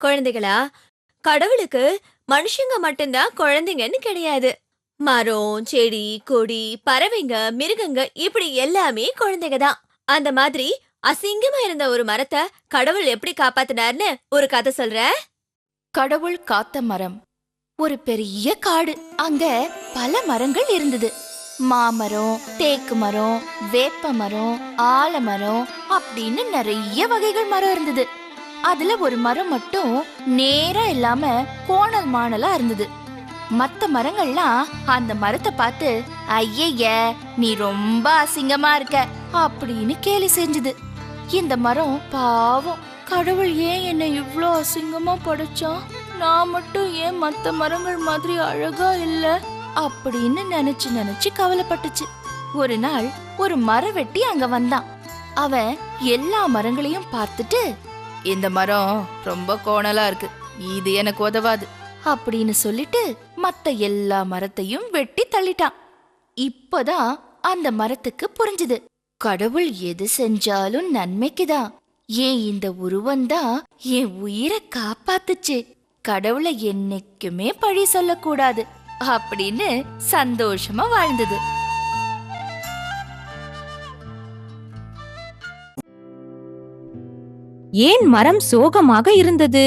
குழந்தைகளா, கடவுளுக்கு மனுஷங்க மட்டும்தான் குழந்தைங்கன்னு கிடையாது. மரம், செடி, கொடி, பறவைங்க, மிருகங்க இப்படி எல்லாமே குழந்தைங்க தான். அந்த மாதிரி அசிங்கமா இருந்த ஒரு மரத்த கடவுள் எப்படி காப்பாத்தினார்னு ஒரு கதை சொல்றேன். கடவுள் காத்த மரம். ஒரு பெரிய காடு. அங்க பல மரங்கள் இருந்தது. மாமரம், தேக்கு மரம், வேப்ப மரம், ஆலமரம் அப்படின்னு நிறைய வகைகள் மரம் இருந்தது. அதுல ஒரு மரம் மட்டும் நேரா இல்லாம கோணல் மாணலா இருந்தது. மத்த மரங்கள்லாம் அந்த மரத்தை பார்த்து, ஐயய்ய நீ ரொம்ப அசிங்கமா இருக்க அப்படின்னு கேலி செஞ்சது. இந்த மரம் பாவம், கடவுள் ஏன் என்னை இவ்ளோ அசிங்கமா படைச்சான், நான் மட்டும் ஏன் மத்த மரங்கள் மாதிரி அழகா இல்ல அப்படின்னு நினைச்சு நினைச்சு கவலைப்பட்டுச்சு. ஒரு நாள் ஒரு மரவெட்டி அங்க வந்தான். அவன் எல்லா மரங்களையும் பார்த்துட்டு, இந்த மரம் ரொம்ப கோணலா இருக்கு, இது எனக்கு உதவாது அப்படின்னு சொல்லிட்டு மத்த எல்லா மரத்தையும் வெட்டி தள்ளிட்டான். இப்பதான் அந்த மரத்துக்கு புரிஞ்சுது, கடவுள் எது செஞ்சாலும் நன்மைக்குதான். ஏன் இந்த உருவம்தான் என் உயிரை காப்பாத்துச்சு, கடவுளை என்னைக்குமே பழி சொல்லக்கூடாது அப்படின்னு சந்தோஷமா வாழ்ந்தது. ஏன் மரம் சோகமாக இருந்தது?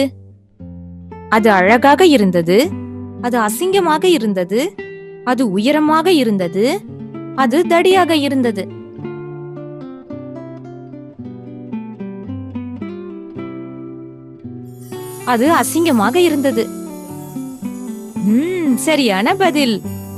அது அழகாக இருந்தது, அது அசிங்கமாக இருந்தது, அது உயரமாக இருந்தது, அது தடியாக இருந்தது. அது அசிங்கமாக இருந்தது. சரியான பதில்.